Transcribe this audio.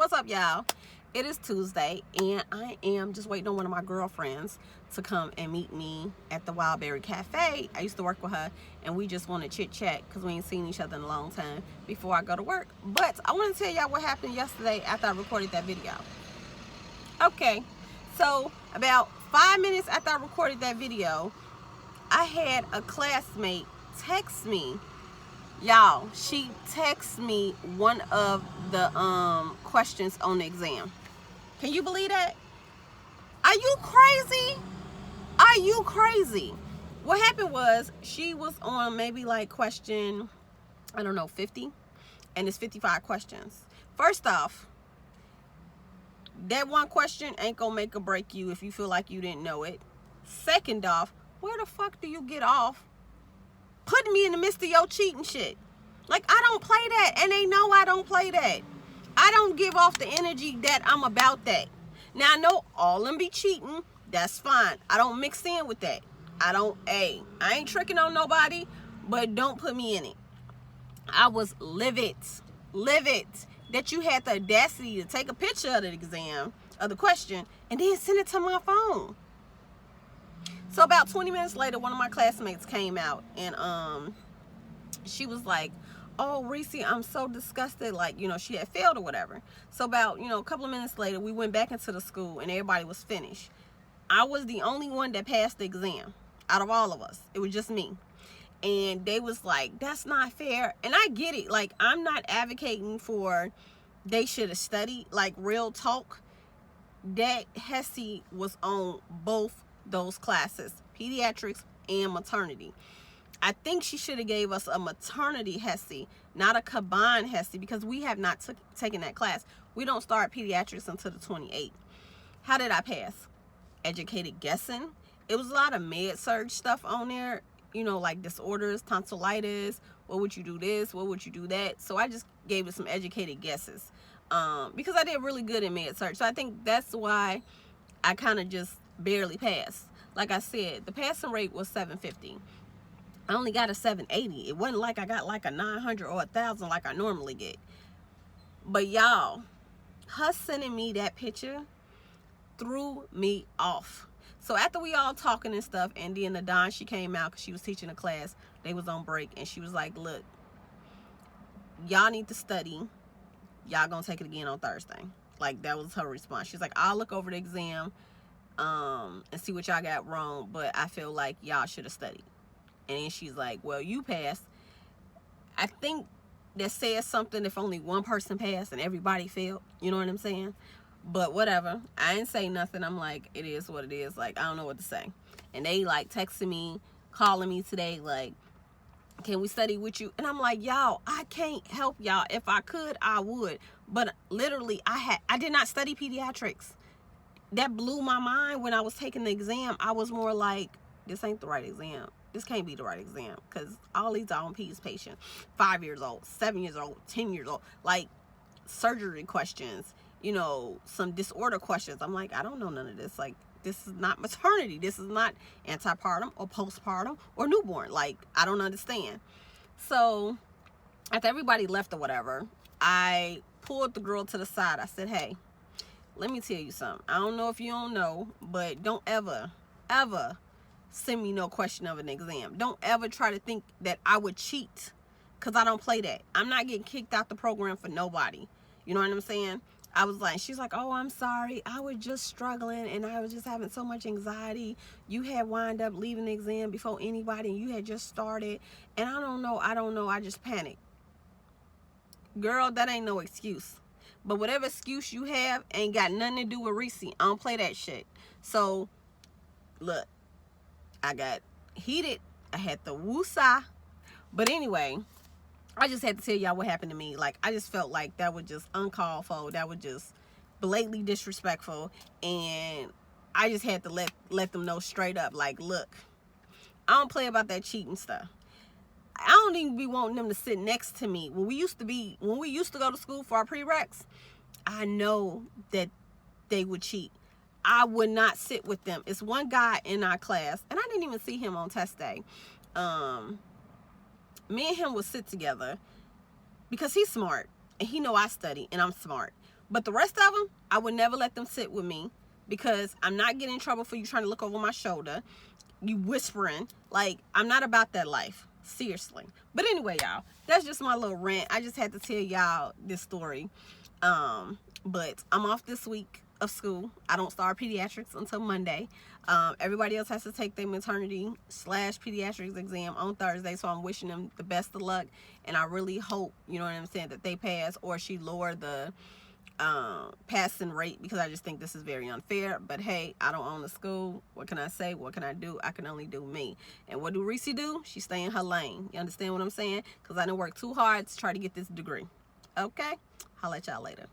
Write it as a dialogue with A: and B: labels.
A: What's up, y'all? It is Tuesday, and I am just waiting on one of my girlfriends to come and meet me at the Wildberry Cafe. I used to work with her, and we just want to chit-chat because we ain't seen each other in a long time before I go to work. But I want to tell y'all what happened yesterday after I recorded that video. Okay, so about 5 minutes after I recorded that video, I had a classmate text me. Y'all, she texted me one of the questions on the exam. Can you believe that? Are you crazy? Are you crazy? What happened was she was on maybe like question, I don't know, 50, and it's 55 questions. First off, that one question ain't gonna make or break you if you feel like you didn't know it. Second off, where the fuck do you get off putting me in the midst of your cheating shit? Like, I don't play that, and they know I don't play that. I don't give off the energy that I'm about that. Now, I know all them be cheating. That's fine. I don't mix in with that. I ain't tricking on nobody, but don't put me in it. I was livid that you had the audacity to take a picture of the exam, of the question, and then send it to my phone. So about 20 minutes later, one of my classmates came out, and she was like, oh, Reese, I'm so disgusted. Like, she had failed or whatever. So about, a couple of minutes later, we went back into the school, and everybody was finished. I was the only one that passed the exam out of all of us. It was just me. And they was like, that's not fair. And I get it. Like, I'm not advocating for they should have studied. Like, real talk. That HESI was on both those classes, pediatrics and maternity. I think she should have gave us a maternity HESI, not a combined HESI, because we have not taken that class. We don't start pediatrics until the 28th. How did I pass? Educated guessing. It was a lot of med-surg stuff on there, like disorders, tonsillitis, what would you do this, what would you do that? So I just gave it some educated guesses because I did really good in med-surg. So I think that's why I kind of just barely passed. Like I said, the passing rate was 750. I only got a 780. It wasn't like I got like a 900 or 1,000 like I normally get. But y'all, her sending me that picture threw me off. So after we all talking and stuff, and then the Don, she came out because she was teaching a class. They was on break, and she was like, look, y'all need to study. Y'all gonna take it again on Thursday. Like, that was her response. She's like, I'll look over the exam and see what y'all got wrong, but I feel like y'all should have studied. And then she's like, well, you passed. I think that says something if only one person passed and everybody failed. You know what I'm saying? But whatever. I didn't say nothing. I'm like, it is what it is. Like, I don't know what to say. And they, like, texting me, calling me today, like, can we study with you? And I'm like, y'all, I can't help y'all. If I could, I would. But literally, I did not study pediatrics. That blew my mind when I was taking the exam. I was more like, this ain't the right exam. This can't be the right exam because all these are on peds patients, 5 years old, 7 years old, 10 years old, like surgery questions, some disorder questions. I'm like, I don't know none of this. Like, this is not maternity. This is not antepartum or postpartum or newborn. Like, I don't understand. So after everybody left or whatever, I pulled the girl to the side. I said, hey, let me tell you something. I don't know if you don't know, but don't ever send me no question of an exam. Don't ever try to think that I would cheat, because I don't play that. I'm not getting kicked out the program for nobody. You know what I'm saying? I was like, she's like, oh, I'm sorry. I was just struggling, and I was just having so much anxiety. You had wind up leaving the exam before anybody, and you had just started. And I don't know. I just panicked. Girl, that ain't no excuse. But whatever excuse you have ain't got nothing to do with Reese. I don't play that shit. So, look. I got heated. I had the woosah. But anyway, I just had to tell y'all what happened to me. Like, I just felt like that was just uncalled for. That was just blatantly disrespectful. And I just had to let them know straight up. Like, look, I don't play about that cheating stuff. I don't even be wanting them to sit next to me. When we used to go to school for our prereqs, I know that they would cheat. I would not sit with them. It's one guy in our class, and I didn't even see him on test day. Me and him would sit together because he's smart, and he know I study, and I'm smart. But the rest of them, I would never let them sit with me, because I'm not getting in trouble for you trying to look over my shoulder, you whispering. Like, I'm not about that life. Seriously. But anyway, y'all, that's just my little rant. I just had to tell y'all this story. But I'm off this week of school. I don't start pediatrics until Monday. Everybody else has to take their maternity/pediatrics exam on Thursday, so I'm wishing them the best of luck, and I really hope, you know what I'm saying, that they pass, or she lower the passing rate, because I just think this is very unfair. But hey, I don't own the school. What can I say? What can I do? I can only do me. And what do Reese do? She stay in her lane. You understand what I'm saying? Because I didn't work too hard to try to get this degree. Okay, I'll let y'all later.